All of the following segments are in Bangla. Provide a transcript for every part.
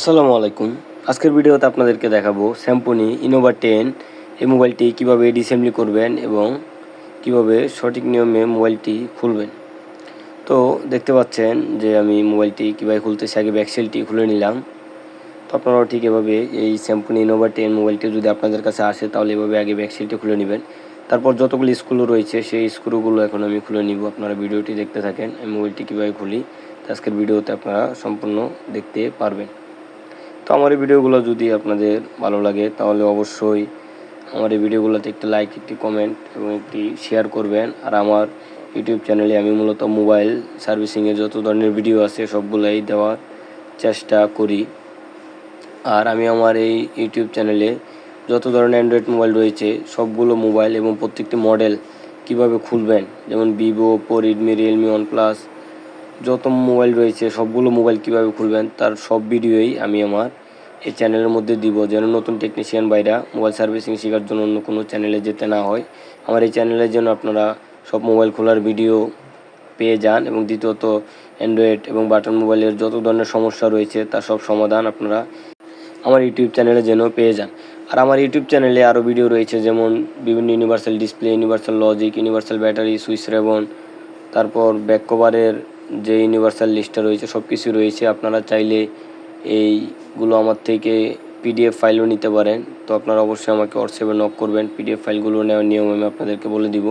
আসসালামু আলাইকুম। আজকের ভিডিওতে আপনাদেরকে দেখাবো স্যামসং ইনোভা 10 এই মোবাইলটি কিভাবে ডিসঅ্যাসেম্বলি করবেন এবং কিভাবে সঠিক নিয়মে মোবাইলটি খুলবেন। তো দেখতে পাচ্ছেন যে আমি মোবাইলটি কিভাবে খুলতেছি, আগে ব্যাকসেলটি খুলে নিলাম। তো আপনারাও ঠিক এভাবে এই স্যামসং ইনোভা 10 মোবাইলটি যদি আপনাদের কাছে আসে তাহলে এভাবে আগে ব্যাকসেলটি খুলে নেবেন। তারপর যতগুলো স্ক্রু রয়েছে সেই স্ক্রুগুলো এখন আমি খুলে নিব। আপনারা ভিডিওটি দেখতে থাকেন আমি মোবাইলটি কীভাবে খুলি, আজকের ভিডিওতে আপনারা সম্পূর্ণ দেখতে পারবেন। তো আমার এই ভিডিওগুলো যদি আপনাদের ভালো লাগে তাহলে অবশ্যই আমার এই ভিডিওগুলোতে একটি লাইক, একটি কমেন্ট এবং একটি শেয়ার করবেন। আর আমার ইউটিউব চ্যানেলে আমি মূলত মোবাইল সার্ভিসিংয়ের যত ধরনের ভিডিও আছে সবগুলোই দেওয়ার চেষ্টা করি। আর আমি আমার এই ইউটিউব চ্যানেলে যত ধরনের অ্যান্ড্রয়েড মোবাইল রয়েছে সবগুলো মোবাইল এবং প্রত্যেকটি মডেল কিভাবে খুলবেন, যেমন Vivo, Oppo, Redmi, Realme, OnePlus যত মোবাইল রয়েছে সবগুলো মোবাইল কিভাবে খুলবেন তার সব ভিডিওই আমি আমার এই চ্যানেলের মধ্যে দিব, যেন নতুন টেকনিশিয়ান ভাইরা মোবাইল সার্ভিসিং শেখার জন্য অন্য কোনো চ্যানেলে যেতে না হয়। আমার এই চ্যানেলের জন্য আপনারা সব মোবাইল খোলার ভিডিও পেয়ে যান এবং দ্বিতীয়ত অ্যান্ড্রয়েড এবং বাটন মোবাইলের যত ধরনের সমস্যা রয়েছে তার সব সমাধান আপনারা আমার ইউটিউব চ্যানেলে যেন পেয়ে যান। আর আমার ইউটিউব চ্যানেলে আরও ভিডিও রয়েছে, যেমন বিভিন্ন universal display, universal logic, universal battery, switch ribbon, তারপর ব্যাক কভারের যে ইউনিভার্সাল লিস্টটা রয়েছে সব কিছু রয়েছে। আপনারা চাইলে এইগুলো আমার থেকে পিডিএফ ফাইলও নিতে পারেন। তো আপনারা অবশ্যই আমাকে হোয়াটসঅ্যাপে নক করবেন, পিডিএফ ফাইলগুলো নেওয়ার নিয়ম আমি আপনাদেরকে বলে দিব।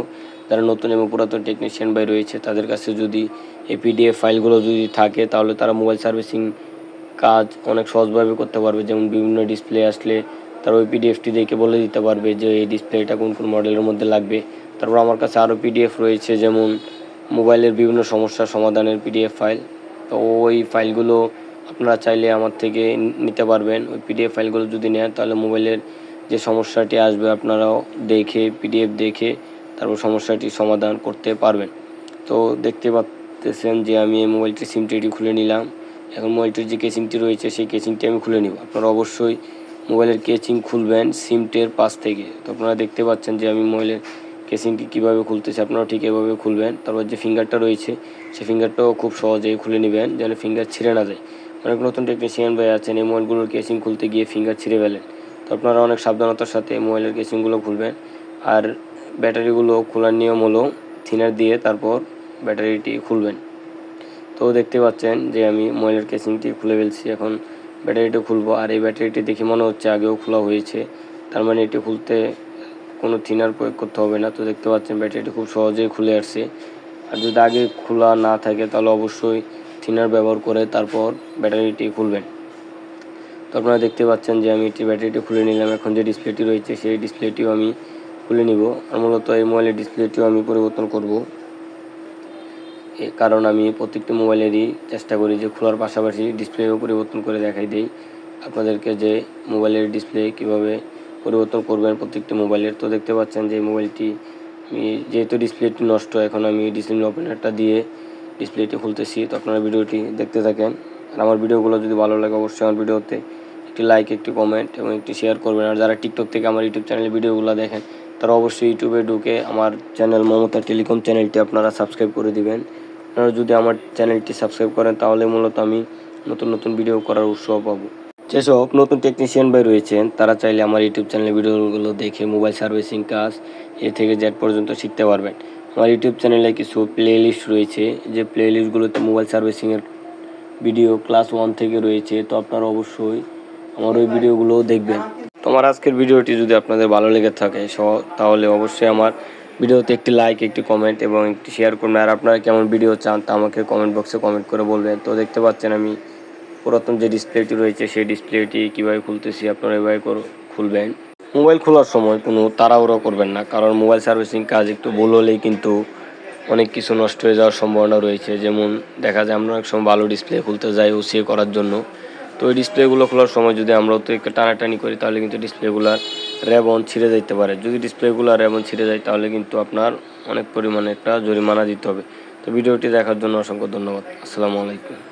যারা নতুন এবং পুরাতন টেকনিশিয়ান ভাই রয়েছে তাদের কাছে যদি এই পিডিএফ ফাইলগুলো যদি থাকে তাহলে তারা মোবাইল সার্ভিসিং কাজ অনেক সহজভাবে করতে পারবে। যেমন বিভিন্ন ডিসপ্লে আসলে তারা ওই পিডিএফটি দেখে বলে দিতে পারবে যে এই ডিসপ্লেটা কোন কোন মডেলের মধ্যে লাগবে। তারপর আমার কাছে আরও পিডিএফ রয়েছে, যেমন মোবাইলের বিভিন্ন সমস্যার সমাধানের পিডিএফ ফাইল। তো ওই ফাইলগুলো আপনারা চাইলে আমার থেকে নিতে পারবেন। ওই পিডিএফ ফাইলগুলো যদি নেন তাহলে মোবাইলের যে সমস্যাটি আসবে আপনারাও দেখে পিডিএফ দেখে তারপর সমস্যাটি সমাধান করতে পারবেন। তো দেখতে পাচ্ছেন যে আমি এই মোবাইলটির সিমটি খুলে নিলাম। এখন মোবাইলটির যে কেসিংটি রয়েছে সেই কেসিংটি আমি খুলে নিব। আপনারা অবশ্যই মোবাইলের কেসিং খুলবেন সিমটের পাশ থেকে। তো আপনারা দেখতে পাচ্ছেন যে আমি মোবাইলের কেসিংটি কীভাবে খুলতেছে, আপনারাও ঠিক এভাবে খুলবেন। তারপর যে ফিঙ্গারটা রয়েছে সেই ফিঙ্গারটাও খুব সহজেই খুলে নেবেন যেন ফিঙ্গার ছিঁড়ে না যায়। অনেক নতুন টেকনিশিয়ান ভাই আছেন এই মোবাইলগুলোর কেসিং খুলতে গিয়ে ফিঙ্গার ছিঁড়ে ফেলেন। তো আপনারা অনেক সাবধানতার সাথে মোবাইলের কেসিংগুলো খুলবেন। আর ব্যাটারিগুলো খোলার নিয়ম হলো থিনার দিয়ে তারপর ব্যাটারিটি খুলবেন। তো দেখতে পাচ্ছেন যে আমি মোবাইলের কেসিংটি খুলে ফেলছি, এখন ব্যাটারিটা খুলবো। আর এই ব্যাটারিটি দেখে মনে হচ্ছে আগেও খোলা হয়েছে, তার মানে এটি খুলতে কোনো থিনার প্রয়োগ করতে হবে না। তো দেখতে পাচ্ছেন ব্যাটারিটি খুব সহজেই খুলে আসছে। আর যদি আগে খোলা না থাকে তাহলে অবশ্যই থিনার ব্যবহার করে তারপর ব্যাটারিটি খুলবেন। তো আপনারা দেখতে পাচ্ছেন যে আমি এটি ব্যাটারিটি খুলে নিলাম। এখন যে ডিসপ্লেটি রয়েছে সেই ডিসপ্লেটিও আমি খুলে নিব। আর মূলত এই মোবাইলের ডিসপ্লেটিও আমি পরিবর্তন করব, কারণ আমি প্রত্যেকটি মোবাইলেরই চেষ্টা করি যে খোলার পাশাপাশি ডিসপ্লেও পরিবর্তন করে দেখাই দিই আপনাদেরকে যে মোবাইলের ডিসপ্লে কীভাবে পরিবর্তন করবেন প্রত্যেকটি মোবাইলের। তো দেখতে পাচ্ছেন যে মোবাইলটি আমি যেহেতু ডিসপ্লেটি নষ্ট, এখন আমি ডিসপ্লে ওপেনারটা দিয়ে ডিসপ্লেটি খুলতেছি। তো আপনারা ভিডিওটি দেখতে থাকেন। আর আমার ভিডিওগুলো যদি ভালো লাগে অবশ্যই আমার ভিডিওতে একটি লাইক, একটি কমেন্ট এবং একটি শেয়ার করবেন। আর যারা টিকটক থেকে আমার ইউটিউব চ্যানেলে ভিডিওগুলো দেখেন তারা অবশ্যই ইউটিউবে ঢুকে আমার চ্যানেল মমতা টেলিকম চ্যানেলটি আপনারা সাবস্ক্রাইব করে দিবেন। আপনারা যদি আমার চ্যানেলটি সাবস্ক্রাইব করেন তাহলে মূলত আমি নতুন নতুন ভিডিও করার উৎসাহ পাবো। যেসব নতুন টেকনিশিয়ান ভাই রয়েছেন তারা চাইলে আমার ইউটিউব চ্যানেলের ভিডিওগুলো দেখে মোবাইল সার্ভিসিং কাজ এ থেকে জেড পর্যন্ত শিখতে পারবেন। আমার ইউটিউব চ্যানেলে কিছু প্লে লিস্ট রয়েছে, যে প্লে লিস্টগুলোতে মোবাইল সার্ভিসিংয়ের ভিডিও ক্লাস 1 থেকে রয়েছে। তো আপনারা অবশ্যই আমার ওই ভিডিওগুলো দেখবেন। তো আমার আজকের ভিডিওটি যদি আপনাদের ভালো লেগে থাকে তাহলে অবশ্যই আমার ভিডিওতে একটি লাইক, একটি কমেন্ট এবং একটি শেয়ার করবেন। আর আপনারা কেমন ভিডিও চান তা আমাকে কমেন্ট বক্সে কমেন্ট করে বলবেন। তো দেখতে পাচ্ছেন আমি পুরাতন যে ডিসপ্লেটি রয়েছে সেই ডিসপ্লেটি কীভাবে খুলতেছি, আপনারা এভাবে খুলবেন। মোবাইল খোলার সময় কোনো তাড়াহুড়ো করবেন না, কারণ মোবাইল সার্ভিসিং কাজ একটু ভুল হলেই কিন্তু অনেক কিছু নষ্ট হয়ে যাওয়ার সম্ভাবনা রয়েছে। যেমন দেখা যায় আমরা অনেক সময় ভালো ডিসপ্লে খুলতে যাই ওসিএ করার জন্য। তো ওই ডিসপ্লেগুলো খোলার সময় যদি আমরা তো একটু টানাটানি করি তাহলে কিন্তু ডিসপ্লেগুলোর রেবন ছিঁড়ে যেতে পারে। যদি ডিসপ্লেগুলো রেবন ছিঁড়ে যায় তাহলে কিন্তু আপনার অনেক পরিমাণে একটা জরিমানা দিতে হবে। তো ভিডিওটি দেখার জন্য অসংখ্য ধন্যবাদ। আসসালামু আলাইকুম।